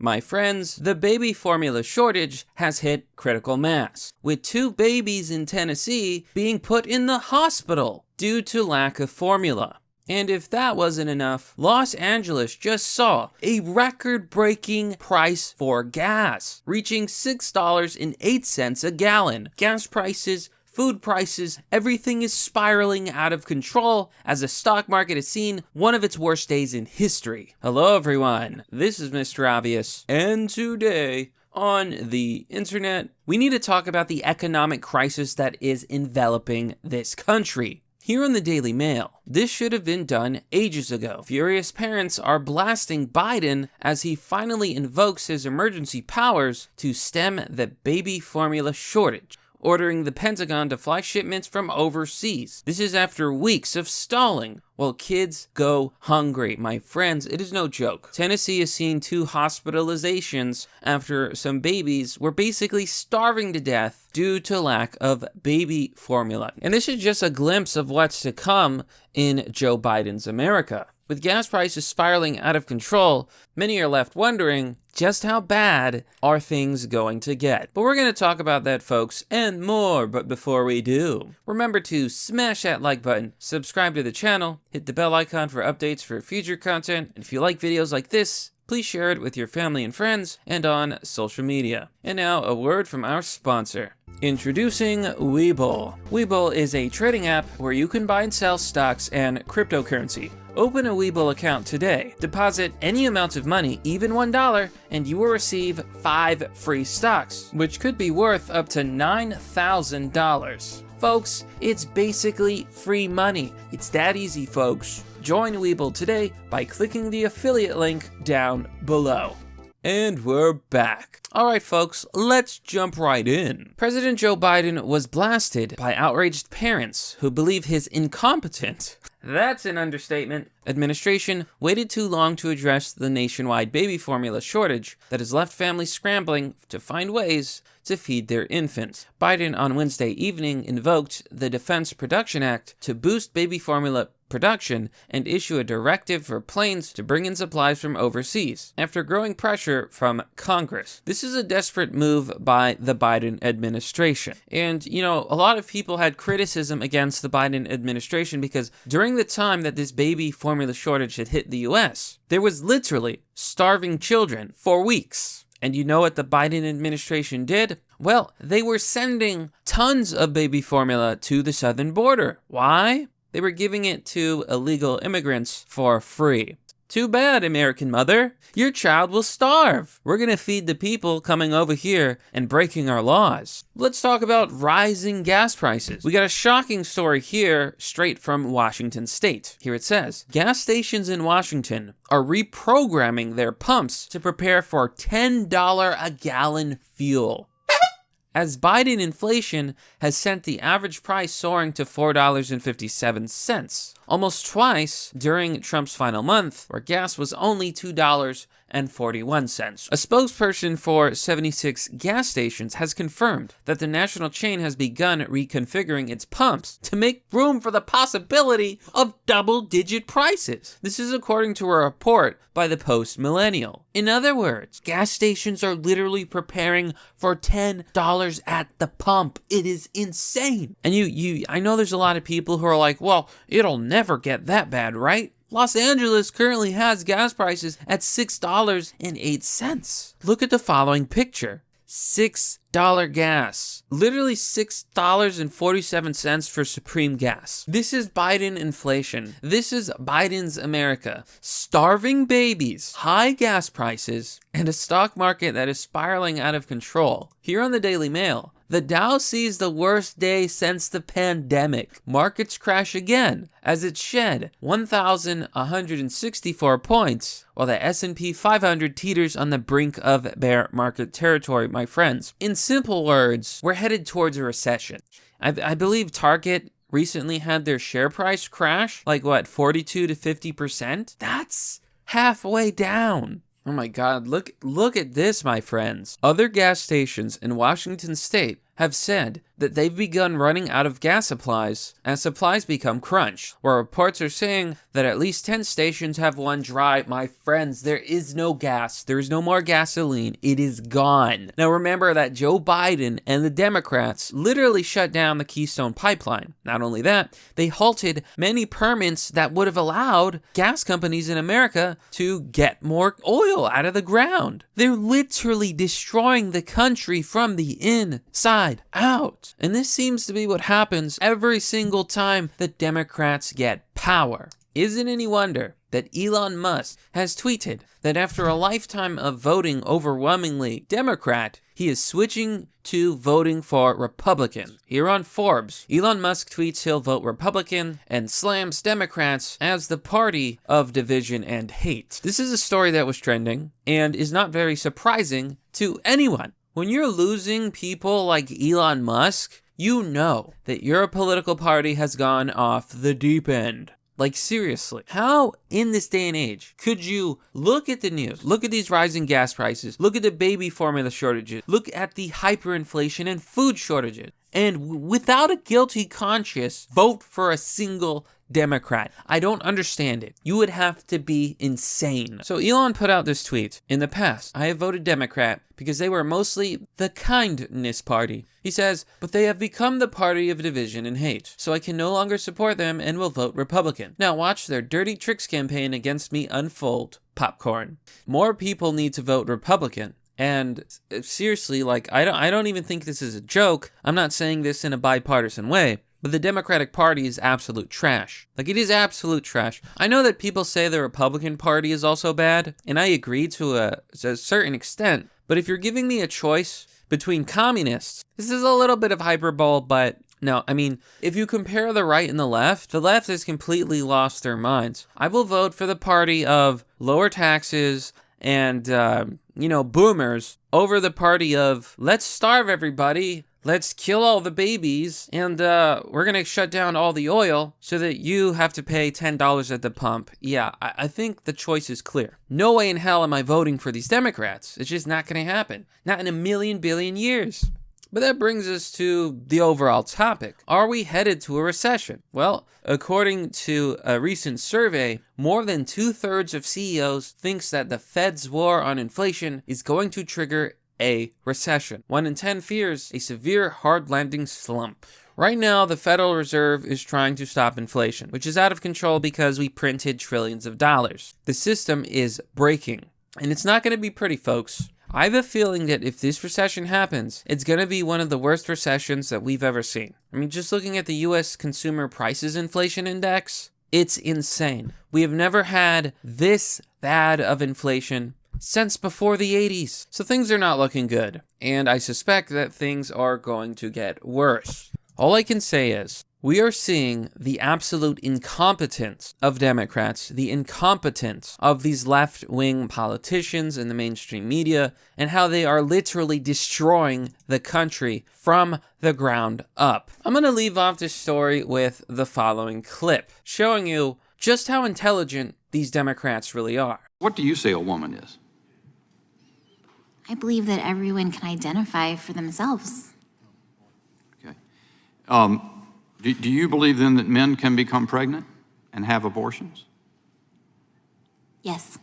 My friends, the baby formula shortage has hit critical mass, with 2 babies in Tennessee being put in the hospital due to lack of formula. And if that wasn't enough, Los Angeles just saw a record-breaking price for gas, reaching $6.08 a gallon. Gas prices, food prices, everything is spiraling out of control as the stock market has seen one of its worst days in history. Hello everyone, this is Mr. Obvious, and today on the internet, we need to talk about the economic crisis that is enveloping this country. Here on the Daily Mail, this should have been done ages ago. Furious parents are blasting Biden as he finally invokes his emergency powers to stem the baby formula shortage, ordering the Pentagon to fly shipments from overseas. This is after weeks of stalling while kids go hungry. My friends, it is no joke. Tennessee has seen 2 hospitalizations after some babies were basically starving to death due to lack of baby formula. And this is just a glimpse of what's to come in Joe Biden's America. With gas prices spiraling out of control, many are left wondering, just how bad are things going to get? But we're going to talk about that, folks, and more. But before we do, remember to smash that like button, subscribe to the channel, hit the bell icon for updates for future content, and if you like videos like this, please share it with your family and friends and on social media. And now, a word from our sponsor. Introducing Webull. Webull is a trading app where you can buy and sell stocks and cryptocurrency. Open a Webull account today, deposit any amount of money, even $1, and you will receive 5 free stocks, which could be worth up to $9,000. Folks, it's basically free money. It's that easy, folks. Join Webull today by clicking the affiliate link down below. And we're back. Alright folks, let's jump right in. President Joe Biden was blasted by outraged parents who believe his incompetent, that's an understatement, administration waited too long to address the nationwide baby formula shortage that has left families scrambling to find ways to feed their infants. Biden on Wednesday evening invoked the Defense Production Act to boost baby formula production and issue a directive for planes to bring in supplies from overseas, after growing pressure from Congress. This is a desperate move by the Biden administration. And, you know, a lot of people had criticism against the Biden administration because during the time that this baby formula shortage had hit the US, there was literally starving children for weeks. And you know what the Biden administration did? Well, they were sending tons of baby formula to the southern border. Why? They were giving it to illegal immigrants for free. Too bad, American mother. Your child will starve. We're gonna feed the people coming over here and breaking our laws. Let's talk about rising gas prices. We got a shocking story here straight from Washington State. Here it says, gas stations in Washington are reprogramming their pumps to prepare for $10 a gallon fuel, as Biden inflation has sent the average price soaring to $4.57, almost twice during Trump's final month, where gas was only $2.41. A spokesperson for 76 gas stations has confirmed that the national chain has begun reconfiguring its pumps to make room for the possibility of double-digit prices. This is according to a report by the Post-Millennial. In other words, gas stations are literally preparing for $10 at the pump. It is insane. And I know there's a lot of people who are like, well, it'll never get that bad, right? Los Angeles currently has gas prices at $6.08. Look at the following picture. $6 gas. Literally $6.47 for Supreme gas. This is Biden inflation. This is Biden's America. Starving babies, high gas prices, and a stock market that is spiraling out of control. Here on the Daily Mail, the Dow sees the worst day since the pandemic. Markets crash again as it shed 1,164 points, while the S&P 500 teeters on the brink of bear market territory, my friends. In simple words, we're headed towards a recession. I believe Target recently had their share price crash, like what, 42 to 50%? That's halfway down. Oh my God, look at this, my friends. Other gas stations in Washington State have said that they've begun running out of gas supplies as supplies become crunched, where reports are saying that at least 10 stations have one dry. My friends, there is no gas. There is no more gasoline. It is gone. Now remember that Joe Biden and the Democrats literally shut down the Keystone Pipeline. Not only that, they halted many permits that would have allowed gas companies in America to get more oil out of the ground. They're literally destroying the country from the inside out. And this seems to be what happens every single time the Democrats get power. Isn't any wonder that Elon Musk has tweeted that after a lifetime of voting overwhelmingly Democrat, he is switching to voting for Republican. Here on Forbes, Elon Musk tweets he'll vote Republican and slams Democrats as the party of division and hate. This is a story that was trending and is not very surprising to anyone. When you're losing people like Elon Musk, you know that your political party has gone off the deep end. Like seriously, how in this day and age could you look at the news, look at these rising gas prices, look at the baby formula shortages, look at the hyperinflation and food shortages, and without a guilty conscience, vote for a single Democrat? I don't understand it. You would have to be insane. So Elon put out this tweet. In the past, I have voted Democrat because they were mostly the kindness party. He says, but they have become the party of division and hate. So I can no longer support them and will vote Republican. Now watch their dirty tricks campaign against me unfold. Popcorn. More people need to vote Republican. And seriously, like, I don't even think this is a joke. I'm not saying this in a bipartisan way. But the Democratic Party is absolute trash. Like, it is absolute trash. I know that people say the Republican Party is also bad, and I agree to a certain extent. But if you're giving me a choice between communists, this is a little bit of hyperbole, but no, I mean, if you compare the right and the left has completely lost their minds. I will vote for the party of lower taxes and, boomers over the party of let's starve everybody. Let's kill all the babies, and we're going to shut down all the oil so that you have to pay $10 at the pump. Yeah, I think the choice is clear. No way in hell am I voting for these Democrats. It's just not going to happen. Not in a million billion years. But that brings us to the overall topic. Are we headed to a recession? Well, according to a recent survey, more than 2/3 of CEOs thinks that the Fed's war on inflation is going to trigger a recession. 1 in 10 fears a severe hard landing slump. Right now, the Federal Reserve is trying to stop inflation, which is out of control because we printed trillions of dollars. The system is breaking, and it's not going to be pretty, folks. I have a feeling that if this recession happens, it's going to be one of the worst recessions that we've ever seen. I mean, just looking at the U.S. Consumer Prices Inflation Index, it's insane. We have never had this bad of inflation since before the 80s. So things are not looking good, and I suspect that things are going to get worse. All I can say is, we are seeing the absolute incompetence of Democrats, the incompetence of these left-wing politicians in the mainstream media, and how they are literally destroying the country from the ground up. I'm going to leave off this story with the following clip, showing you just how intelligent these Democrats really are. What do you say a woman is? I believe that everyone can identify for themselves. Okay. Do you believe then that men can become pregnant and have abortions? Yes.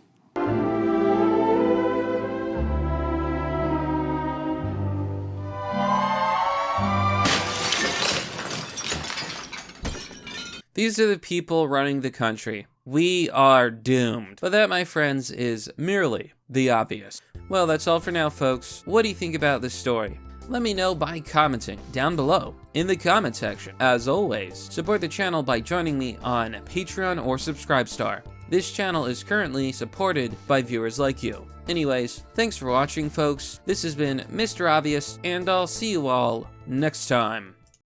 These are the people running the country. We are doomed. But that, my friends, is merely the obvious. Well, that's all for now, folks. What do you think about this story? Let me know by commenting down below in the comment section. As always, support the channel by joining me on Patreon or Subscribestar. This channel is currently supported by viewers like you. Anyways, thanks for watching, folks. This has been Mr. Obvious, and I'll see you all next time.